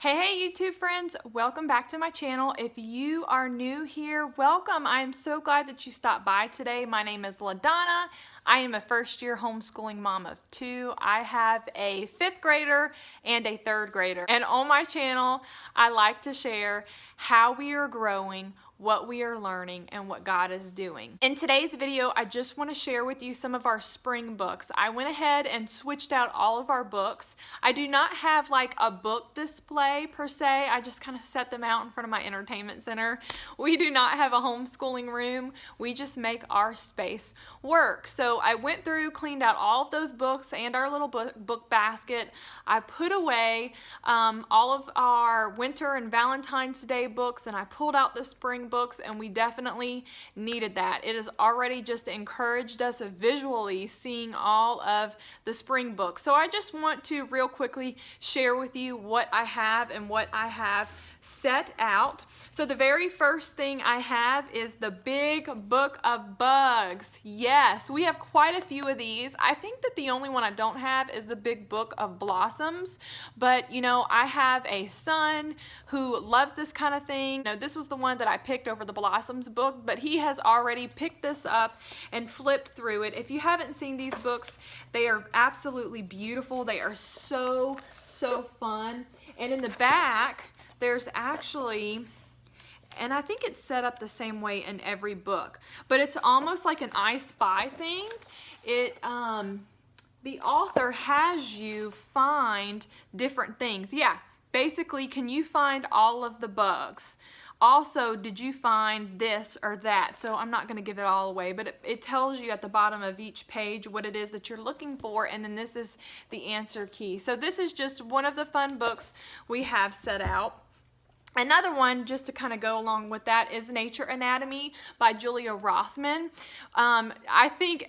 Hey YouTube friends, welcome back to my channel. If you are new here, welcome. I am so glad that you stopped by today. My name is LaDonna. I am a first-year homeschooling mom of two. I have a 5th grader and a 3rd grader. And on my channel, I like to share how we are growing, what we are learning, and what God is doing. In today's video, I just want to share with you some of our spring books. I went ahead and switched out all of our books. I do not have like a book display per se. I just kind of set them out in front of my entertainment center. We do not have a homeschooling room. We just make our space work. So I went through, cleaned out all of those books and our little book basket. I put away all of our winter and Valentine's Day books, and I pulled out the spring books, and we definitely needed that. It has already just encouraged us visually seeing all of the spring books. So I just want to real quickly share with you what I have and what I have set out. So the very first thing I have is the Big Book of Bugs. Yes, we have quite a few of these. I think that the only one I don't have is the Big Book of Blossoms, but you know, I have a son who loves this kind of thing. Now, this was the one that I picked over the Blossoms book, but he has already picked this up and flipped through it. If you haven't seen these books, they are absolutely beautiful. They are so fun. And in the back, there's actually, and I think it's set up the same way in every book, but it's almost like an I Spy thing. The author has you find different things. Yeah, basically, can you find all of the bugs? Also, did you find this or that? So I'm not going to give it all away, but it tells you at the bottom of each page what it is that you're looking for, and then this is the answer key. So this is just one of the fun books we have set out. Another one, just to kind of go along with that, is Nature Anatomy by Julia Rothman. I think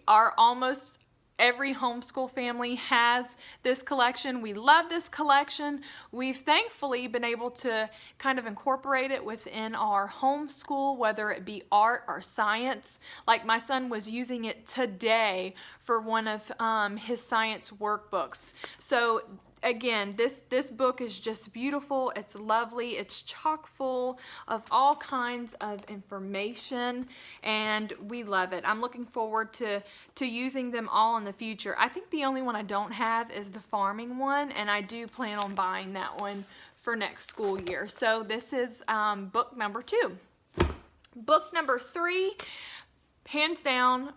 almost every homeschool family has this collection. We love this collection. We've thankfully been able to kind of incorporate it within our homeschool, whether it be art or science. Like my son was using it today for one of his science workbooks. So again, this book is just beautiful. It's lovely. It's chock full of all kinds of information, and we love it. I'm looking forward to using them all in the future. I think the only one I don't have is the farming one, and I do plan on buying that one for next school year. So this is book number 2. Book number 3, hands down,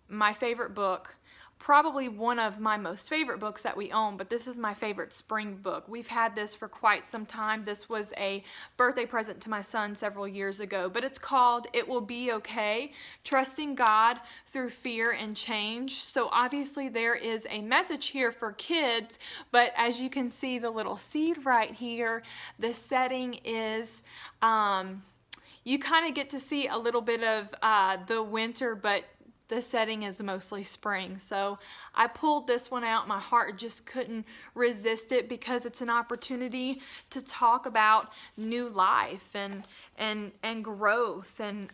my favorite book. Probably one of my most favorite books that we own, but this is my favorite spring book. We've had this for quite some time. This was a birthday present to my son several years ago, but it's called It Will Be Okay, Trusting God Through Fear and Change. So obviously there is a message here for kids, but as you can see the little seed right here, the setting is, you kind of get to see a little bit of the winter, but the setting is mostly spring. So I pulled this one out. My heart just couldn't resist it because it's an opportunity to talk about new life and growth and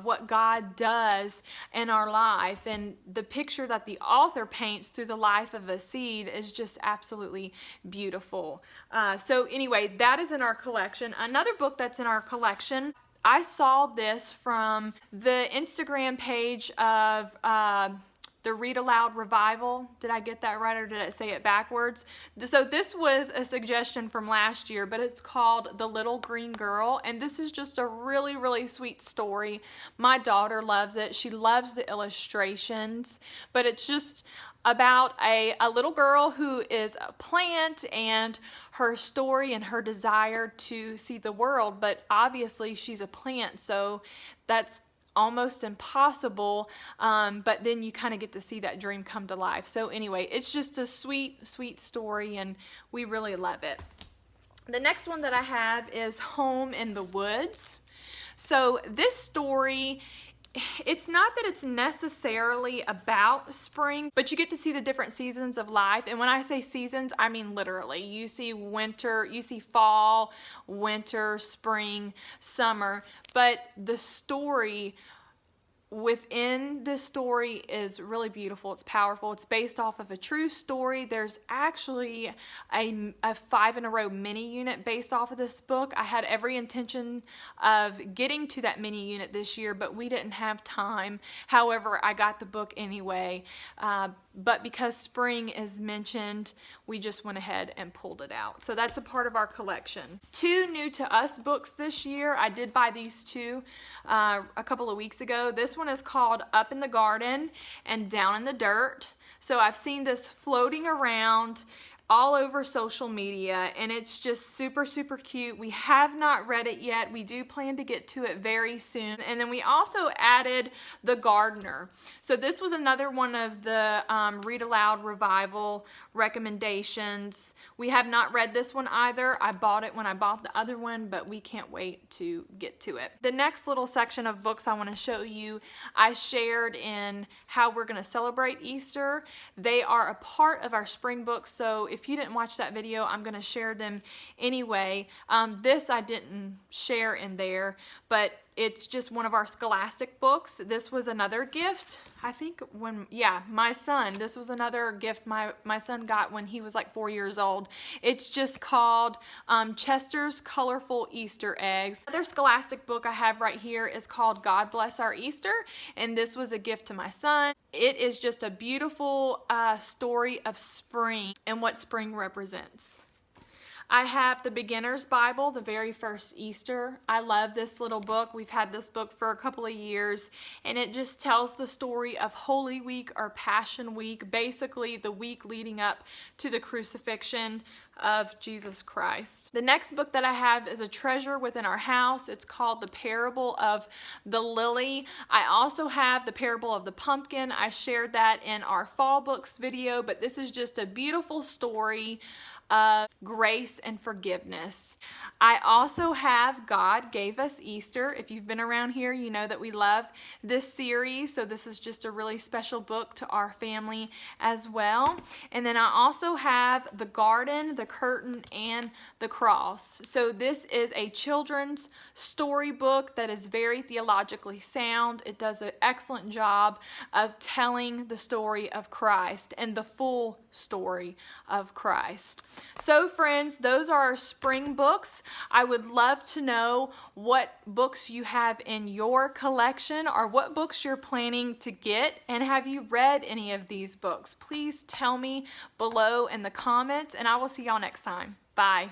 what God does in our life. And the picture that the author paints through the life of a seed is just absolutely beautiful. So anyway, that is in our collection. Another book that's in our collection, I saw this from the Instagram page of the Read Aloud Revival. Did I get that right, or did I say it backwards? So this was a suggestion from last year, but it's called The Little Green Girl, and this is just a really sweet story. My daughter loves it. She loves the illustrations, but it's just about a little girl who is a plant and her story and her desire to see the world, but obviously she's a plant, so that's almost impossible, but then you kind of get to see that dream come to life. So anyway, it's just a sweet story, and we really love it. The next one that I have is Home in the Woods. So this story, it's not that it's necessarily about spring, but you get to see the different seasons of life. And when I say seasons, I mean literally. You see winter, you see fall, winter, spring, summer. But the story within this story is really beautiful. It's powerful. It's based off of a true story. There's actually a 5-in-a-row mini unit based off of this book. I had every intention of getting to that mini unit this year, but we didn't have time. However, I got the book anyway. But because spring is mentioned, we just went ahead and pulled it out. So that's a part of our collection. 2 new to us books this year. I did buy these 2 a couple of weeks ago. This one is called Up in the Garden and Down in the Dirt. So I've seen this floating around all over social media, and it's just super, super cute. We have not read it yet. We do plan to get to it very soon. And then we also added The Gardener. So this was another one of the Read Aloud Revival recommendations. We have not read this one either. I bought it when I bought the other one, but we can't wait to get to it. The next little section of books I want to show you, I shared in how we're going to celebrate Easter. They are a part of our spring books, so if you didn't watch that video, I'm going to share them anyway. This I didn't share in there, but it's just one of our scholastic books. This was another gift, I think my son, this was another gift my son got when he was like 4 years old. It's just called Chester's Colorful Easter Eggs. Another scholastic book I have right here is called God Bless Our Easter, and this was a gift to my son. It is just a beautiful story of spring and what spring represents. I have the Beginner's Bible, the very first Easter. I love this little book. We've had this book for a couple of years, and it just tells the story of Holy Week or Passion Week, basically the week leading up to the crucifixion of Jesus Christ. The next book that I have is a treasure within our house. It's called The Parable of the Lily. I also have The Parable of the Pumpkin. I shared that in our fall books video, but this is just a beautiful story of grace and forgiveness. I also have God Gave Us Easter. If you've been around here, you know that we love this series, so this is just a really special book to our family as well. And then I also have The Garden, The Curtain, and The Cross. So this is a children's storybook that is very theologically sound. It does an excellent job of telling the story of Christ and the full story of Christ. So friends, those are our spring books. I would love to know what books you have in your collection or what books you're planning to get, and have you read any of these books? Please tell me below in the comments, and I will see y'all next time. Bye.